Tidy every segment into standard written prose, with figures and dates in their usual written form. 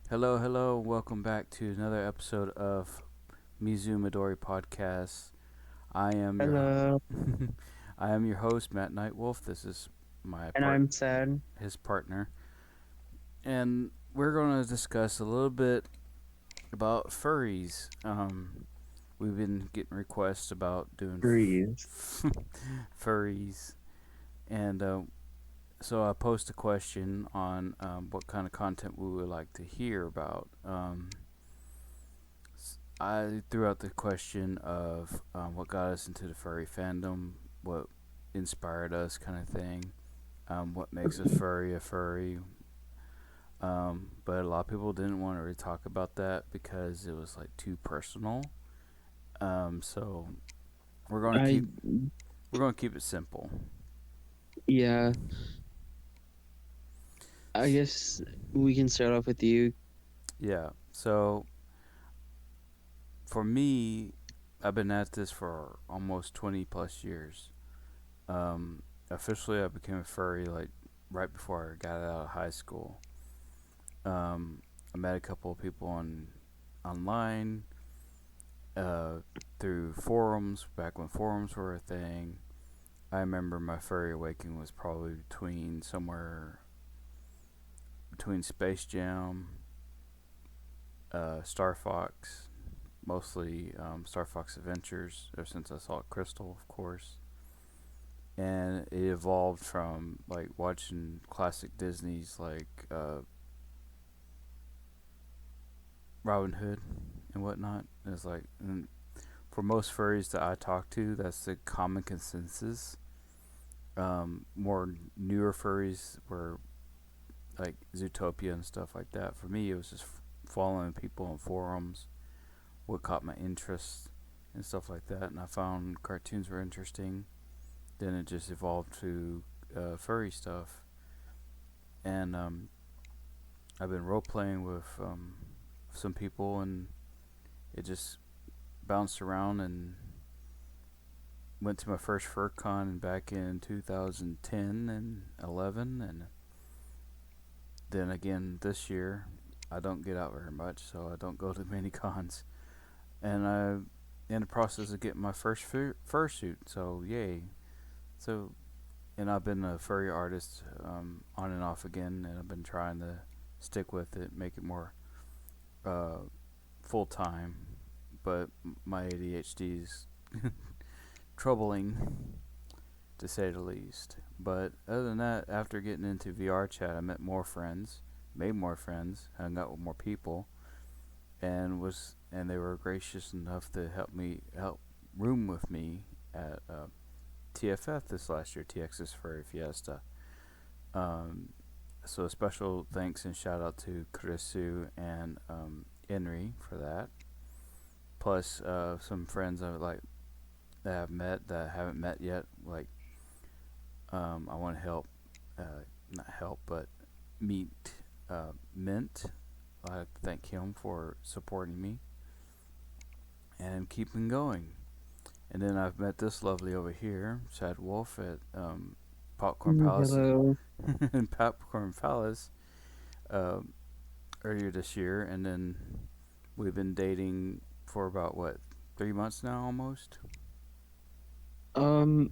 Hello, hello. Welcome back to another episode of MizuMidori Podcast. I am your Hello, I am your host, Matt Nightwolf. This is my and I'm sad. his partner, and we're going to discuss a little bit about furries. We've been getting requests about doing Breathe. furries, and so I posed a question on what kind of content we would like to hear about. I threw out the question of what got us into the furry fandom, what inspired us, kind of thing. What makes a furry. But a lot of people didn't want to really talk about that because it was like too personal. So we're going to I keep it simple. yeah, I guess we can start off with you. Yeah. So for me, I've been at this for almost 20 plus years. Um, Officially, I became a furry like right before I got out of high school. I met a couple of people online uh, through forums back when forums were a thing. I remember my furry awakening was probably between somewhere between Space Jam, Star Fox, mostly Star Fox Adventures. Ever since I saw Crystal, of course, and it evolved from like watching classic Disney's like Robin Hood and whatnot. It's like, and for most furries that I talk to, that's the common consensus. More newer furries were like Zootopia and stuff like that. For me, it was just following people on forums, what caught my interest and stuff like that. And I found cartoons were interesting. Then it just evolved to furry stuff. And I've been role playing with some people, and it just bounced around and went to my first FurCon back in 2010 and 11, and then again this year. I don't get out very much, so I don't go to many cons. And I'm in the process of getting my first fursuit, so yay. So, and I've been a furry artist on and off again, and I've been trying to stick with it, make it more uh, full time. But my ADHD is troubling, to say the least. But other than that, after getting into VR chat, I met more friends, made more friends, hung out with more people, and they were gracious enough to help room with me at TFF this last year, TX's Furry Fiesta. Um, so a special thanks and shout out to Chrisu and Henry for that. Plus some friends I like that I've met that I haven't met yet. Like I want to help, not help, but meet Mint. I like to thank him for supporting me and keeping going. And then I've met this lovely over here, Chad Wolf at Popcorn Palace Hello. in Popcorn Palace um, earlier this year, and then we've been dating for about what 3 months now, almost, Um,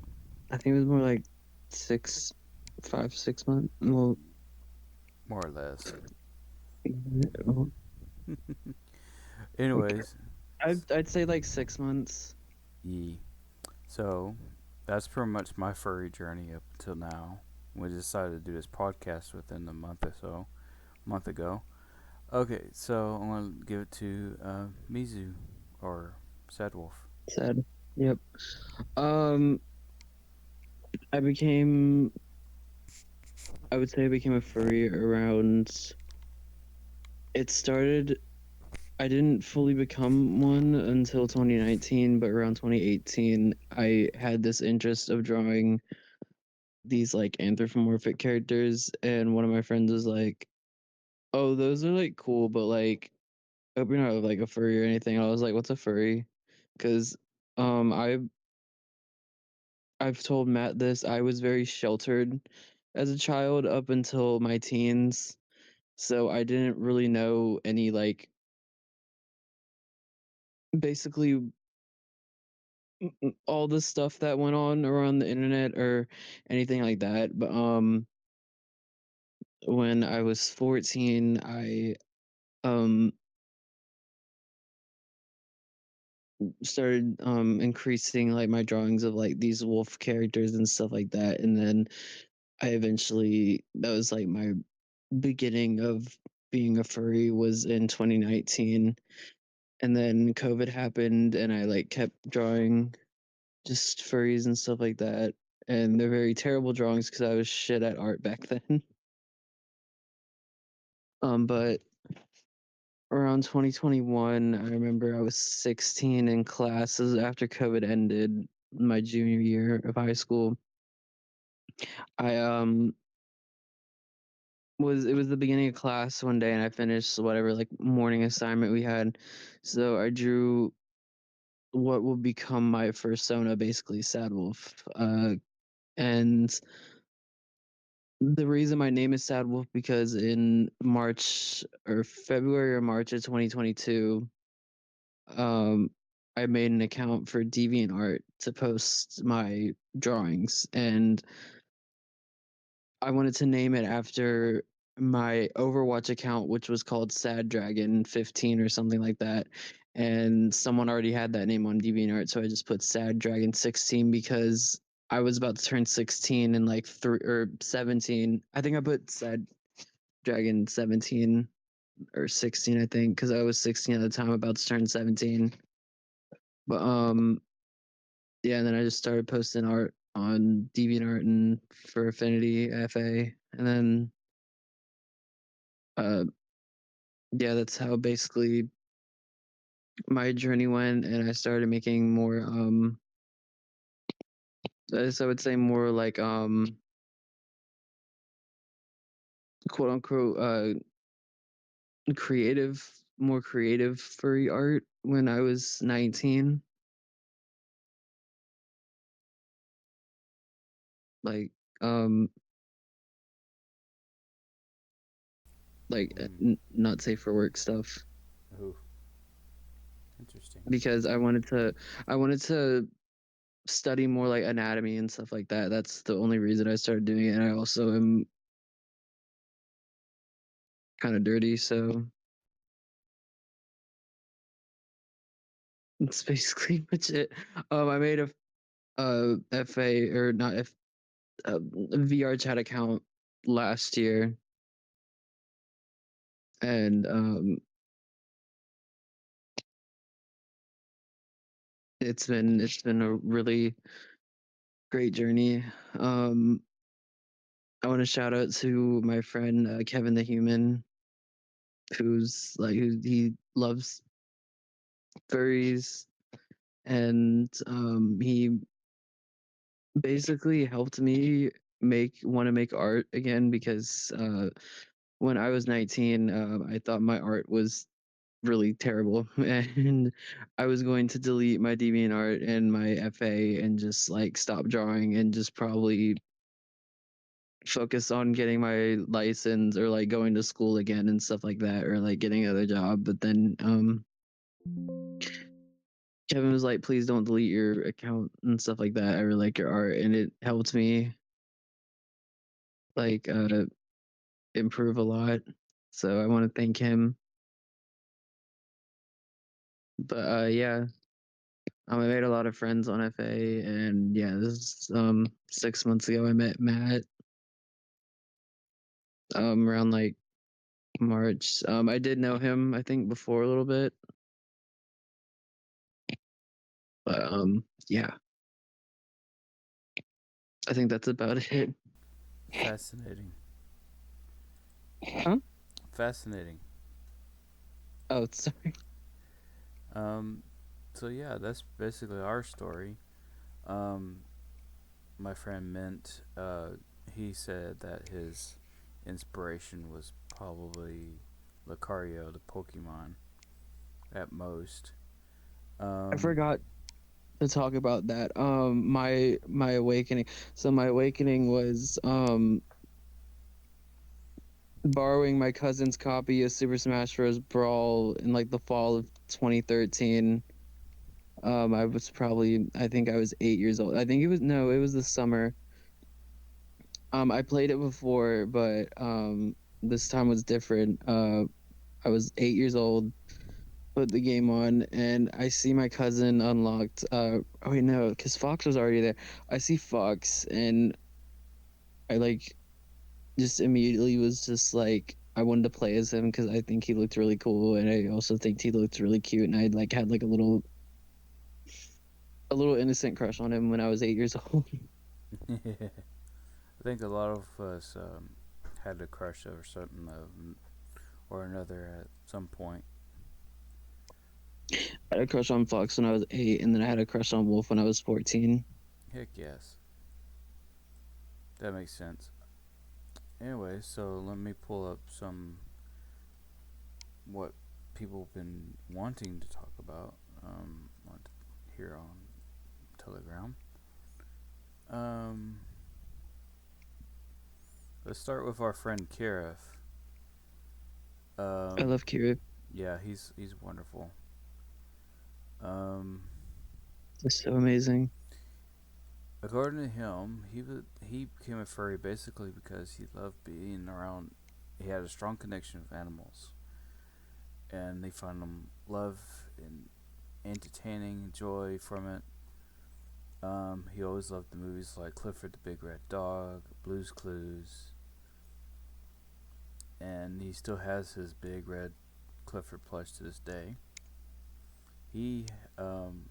I think it was more like six, 5, 6 months. Well, more or less. well, okay. Anyways, I'd say like 6 months. ye. So that's pretty much my furry journey up until now. We decided to do this podcast within a month or so, month ago. Okay, so I'm gonna give it to Mizu or Sad Wolf. Sad. Yep. Um, I became. I would say I became a furry around. It started. I didn't fully become one until 2019, but around 2018, I had this interest of drawing these like anthropomorphic characters, and one of my friends was like, "Oh, those are like cool, but like, I hope you're not like a furry or anything." I was like, "What's a furry?" Because I've told Matt this. I was very sheltered as a child up until my teens, So I didn't really know any like basically all the stuff that went on around the internet or anything like that. But when I was 14, I um started increasing like my drawings of like these wolf characters and stuff like that, and then I eventually that was like my beginning of being a furry was in 2019, and then COVID happened and I like kept drawing just furries and stuff like that, and they're very terrible drawings because I was shit at art back then. But around 2021, I remember I was 16 in classes after COVID ended, my junior year of high school. I was it was the beginning of class one day and I finished whatever like morning assignment we had. So I drew what will become my persona, basically Sad Wolf. And the reason my name is Sad Wolf because in March or February or March of 2022, um, I made an account for DeviantArt to post my drawings, and I wanted to name it after my Overwatch account, which was called Sad Dragon 15 or something like that. And someone already had that name on DeviantArt, so I just put Sad Dragon 16 because I was about to turn 16 in like 17. I think I put Sad Dragon 17 or 16, I think, because I was 16 at the time, about to turn 17. But yeah, and then I just started posting art on DeviantArt and for Affinity FA, and then uh yeah, that's how basically my journey went, and I started making more I would say more like quote unquote creative, more creative furry art when I was 19. Like um Mm. not safe for work stuff, Oh, interesting. because I wanted to study more like anatomy and stuff like that. That's the only reason I started doing it. And I also am kind of dirty, so it's basically much it. I made a FA or not F VR chat account last year, and it's been a really great journey. Um, I want to shout out to my friend Kevin the Human, who he loves furries, and he basically helped me want to make art again because when I was 19, I thought my art was really terrible, and I was going to delete my DeviantArt and my FA and just like stop drawing and just probably focus on getting my license or like going to school again and stuff like that, or like getting another job. But then Kevin was like, please don't delete your account and stuff like that. I really like your art, and it helped me like improve a lot. So I want to thank him. But yeah, I made a lot of friends on FA, and yeah, this is 6 months ago. I met Matt around like March. I did know him, I think, before a little bit, but yeah, I think that's about it. Fascinating. Huh? Fascinating. Oh, sorry. Um, so yeah, that's basically our story. Um, my friend Mint, he said that his inspiration was probably Lucario, the Pokemon, at most. I Um, forgot to talk about that. My awakening. So my awakening was borrowing my cousin's copy of Super Smash Bros. Brawl in like the fall of 2013. I think I was 8 years old. I think it was no, it was the summer. I played it before, but this time was different. I was 8 years old, put the game on, and I see my cousin unlocked. Oh wait, no, because Fox was already there. I see Fox, and I like just immediately was just like I wanted to play as him because I think he looked really cool, and I also think he looked really cute, and I like had like a little innocent crush on him when I was 8 years old. I think a lot of us had a crush over something or another at some point. I had a crush on Fox when I was 8, and then I had a crush on Wolf when I was 14. Heck yes, that makes sense. Anyway, so let me pull up some what people have been wanting to talk about here on Telegram. Um, let's start with our friend Kareth. I Um, love Kira. yeah, he's wonderful. Um, It's so amazing. according to him, he became a furry basically because he loved being around. He had a strong connection with animals, and they found him love and entertaining joy from it. He always loved the movies like Clifford the Big Red Dog, Blue's Clues, and he still has his big red Clifford plush to this day. He um,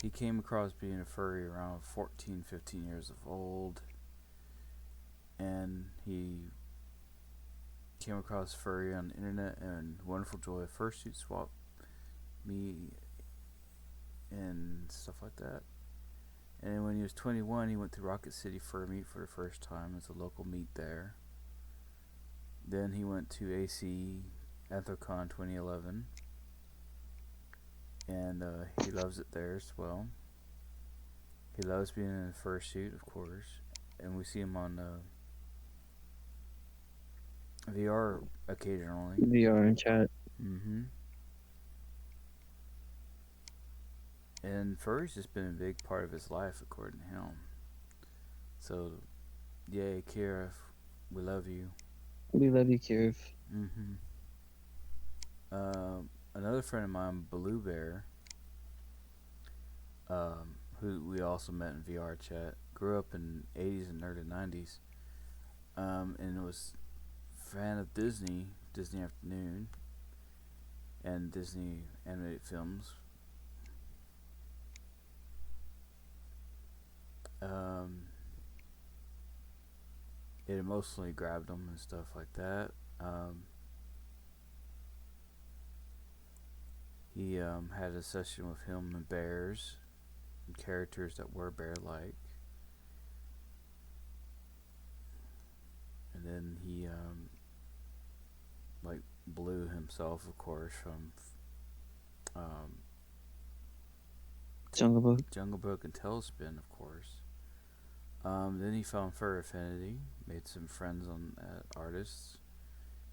he came across being a furry around 14, 15 years of old, and he came across furry on the internet and Wonderful Joy fursuit swap me and stuff like that. And when he was 21, he went to Rocket City Fur Meet for the first time as a local meet there. Then he went to AC Anthrocon 2011, and he loves it there as well. He loves being in a fursuit, of course, and we see him on VR occasionally. VR and chat. Mm-hmm. And furry's just been a big part of his life, according to him. So, yay, Kira, we love you. We love you, Kira. Mm-hmm. Another friend of mine, Blue Bear, who we also met in VR chat, grew up in '80s and early '90s, and was a fan of Disney Afternoon, and Disney animated films. Um, it emotionally grabbed him and stuff like that. Um, he had a session with him and bears and characters that were bear-like, and then he like Blue himself, of course, from um, Jungle Book. Jungle Book and Tailspin, of course. Then he found Fur Affinity, made some friends on artists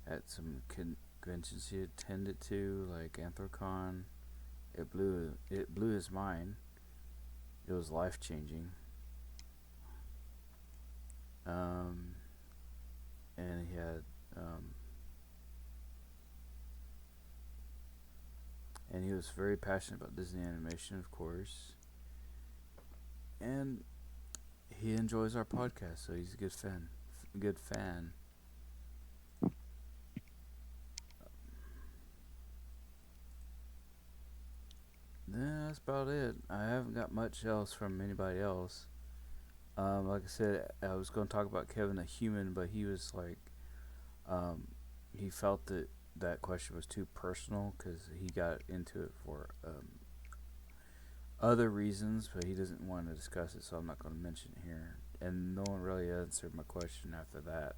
at some conventions he attended to, like Anthrocon. It blew his mind. It was life changing. Um, and he had and he was very passionate about Disney animation, of course. And he enjoys our podcast, so he's a good fan. Good fan. Yeah, that's about it. I haven't got much else from anybody else. Like I said, I was going to talk about Kevin the Human, but he was like, um, he felt that that question was too personal because he got into it for other reasons, but he doesn't want to discuss it, so I'm not going to mention it here. And no one really answered my question after that.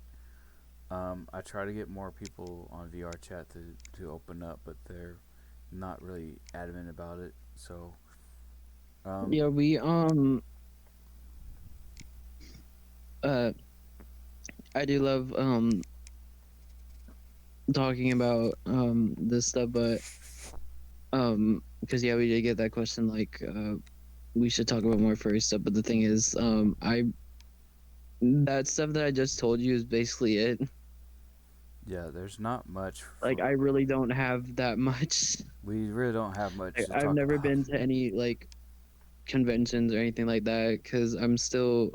I try to get more people on VR chat to open up, but they're not really adamant about it. So, um, Yeah, we uh I do love talking about this stuff, but because yeah, we did get that question like we should talk about more furry stuff. But the thing is, I that stuff that I just told you is basically it. Yeah, there's not much Like I for. really don't have that much. We really don't have much to I've talk never about. been to any like conventions or anything like that because I'm still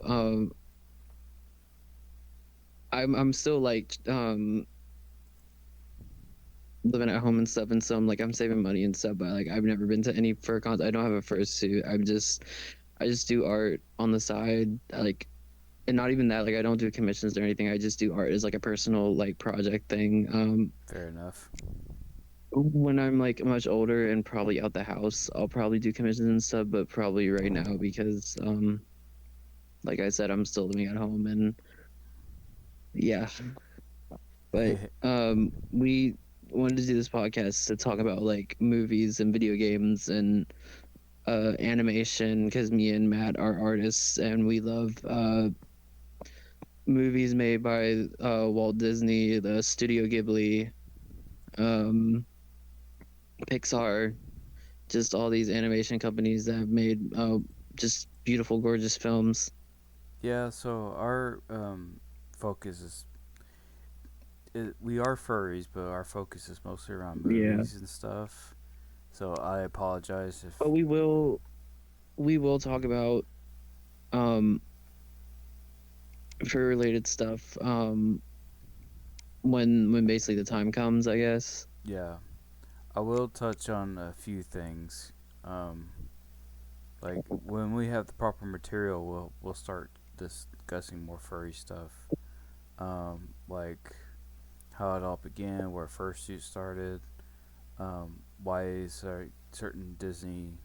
like living at home and stuff, and so I'm like I'm saving money and stuff. But like I've never been to any fur cons. I don't have a fursuit. I just do art on the side, like, and not even that. Like I don't do commissions or anything. I just do art as like a personal like project thing. Fair enough. When I'm like much older and probably out the house, I'll probably do commissions and stuff. But probably right now because like I said, I'm still living at home and yeah. But we wanted to do this podcast to talk about like movies and video games and animation because me and Matt are artists and we love movies made by Walt Disney, the Studio Ghibli, um, Pixar, just all these animation companies that have made just beautiful, gorgeous films. Yeah, so our focus is we are furries, but our focus is mostly around Yeah, movies and stuff. So I apologize if. but we will talk about um, fur related stuff when basically the time comes, I guess. Yeah, I will touch on a few things. Um, like when we have the proper material, we'll start discussing more furry stuff. Like how it all began, where fursuit started, why is certain Disney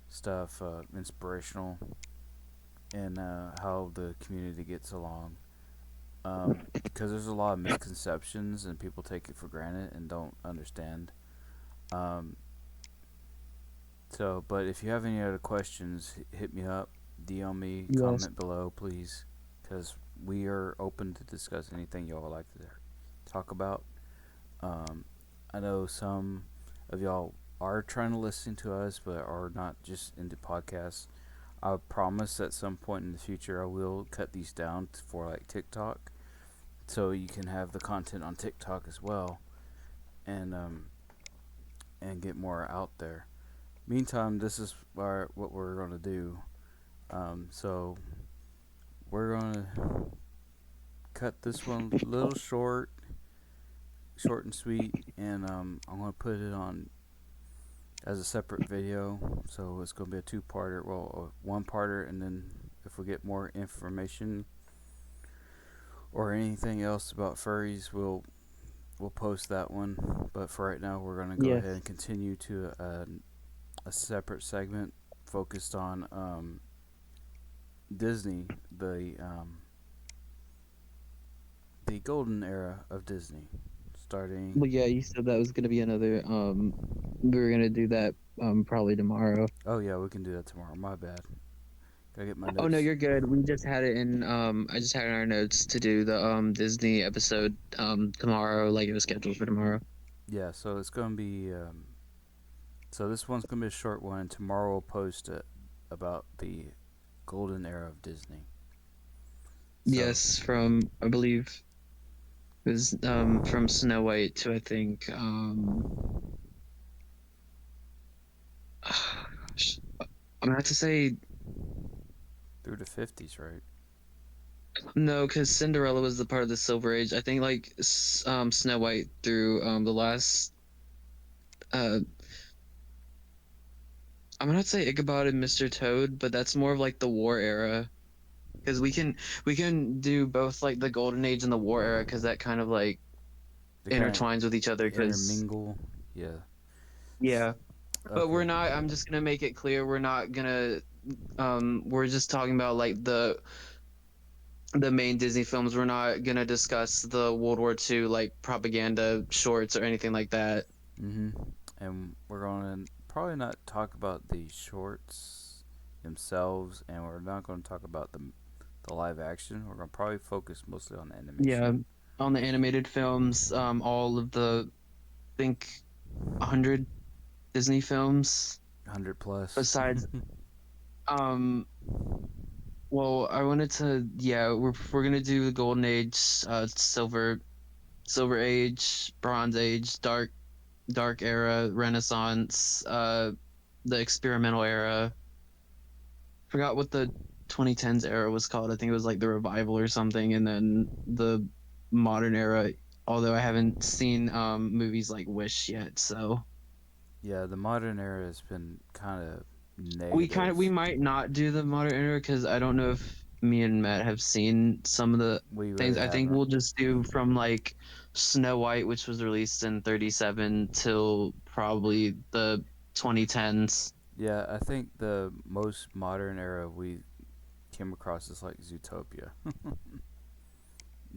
stuff inspirational, and how the community gets along. Because there's a lot of misconceptions and people take it for granted and don't understand. Um, but if you have any other questions, hit me up, DM me, Yes. comment below, please, because we are open to discuss anything y'all would like to talk about. Um, I know some of y'all are trying to listen to us, but are not just into podcasts. I promise at some point in the future I will cut these down for like TikTok, so you can have the content on TikTok as well, and get more out there. Meantime, this is what we're gonna do. So we're gonna cut this one a little short and sweet, and I'm gonna put it on as a separate video. So it's gonna be a two-parter, well, a one-parter, and then if we get more information or anything else about furries, we'll post that one. But for right now, we're gonna go ahead Yes. and continue to a separate segment focused on Disney, the golden era of Disney, Well, starting. yeah, you said that was gonna be another. We were gonna do that probably tomorrow. Oh yeah, we can do that tomorrow. My bad. Gotta get my Oh no, notes. you're good. We just had it in. I just had it in our notes to do the Disney episode tomorrow. Like it was scheduled for tomorrow. Yeah, so it's gonna be. So this one's gonna be a short one. And tomorrow we'll post it about the golden era of Disney. So Yes, from I believe it was from Snow White to I think gosh, I'm gonna have to say through the 50s, right? no because Cinderella was the part of the Silver Age. I think like Snow White through the last uh I'm gonna say Ichabod and Mr. Toad, but that's more of like the war era. Because we can do both like the golden age and the war era because that kind of like They kind intertwines with each other of because intermingle. Yeah. yeah, but we're Okay. not, I'm just gonna make it clear we're not gonna we're just talking about like the main Disney films. We're not gonna discuss the World War II like propaganda shorts or anything like that. And we're gonna probably not talk about the shorts themselves, and we're not gonna talk about the the live action. We're gonna probably focus mostly on the Yeah, animation. on the animated films, all of the think 100 Disney films. 100 plus. Besides, um, well, I wanted to, yeah, we're gonna do the Golden Age, Silver Age, Bronze Age, Dark Era, Renaissance, the Experimental Era. Forgot what the 2010s era was called. I think it was like the Revival or something, and then the Modern Era. Although I haven't seen movies like Wish yet, so Yeah, the modern era has been kind of we negative. might not do the Modern Era because I don't know if me and Matt have seen some of the We things. really I think haven't. we'll just do from like Snow White, which was released in 37, till probably the 2010s. Yeah, I think the most modern era we came across is like Zootopia. Oh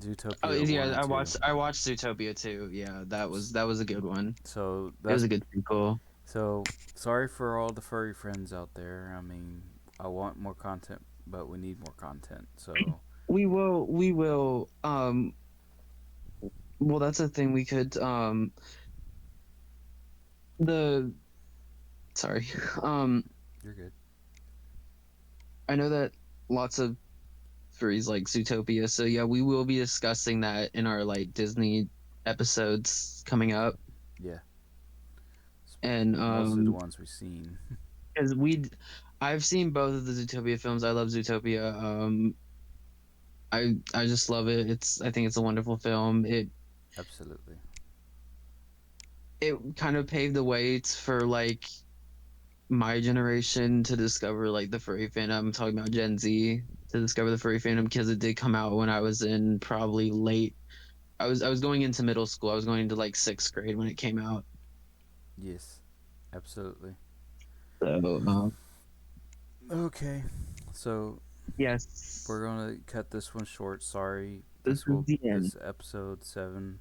Zootopia 1 yeah, and 2. I watched Zootopia too. Yeah, that was a good one. So It was that's a good sequel. so sorry for all the furry friends out there. I mean, I want more content, but we need more content. So We will well that's a thing we could the sorry. Um you're good. I know that lots of furries like Zootopia, so yeah, we will be discussing that in our like Disney episodes coming up. Yeah, And mostly the ones we've seen. because I've seen both of the Zootopia films. I love Zootopia. I just love it. I think it's a wonderful film. Absolutely. It kind of paved the way for like my generation to discover like the furry fandom. I'm talking about Gen Z to discover the furry fandom because it did come out when I was in probably late. I was going into middle school. I was going into like sixth grade when it came out. Yes, absolutely. So Okay, so yes, we're gonna cut this one short. Sorry. this is the end. This episode 7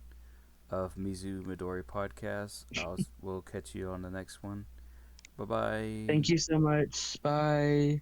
of MizuMidori Podcast. We'll catch you on the next one. Bye bye. Thank you so much. Bye.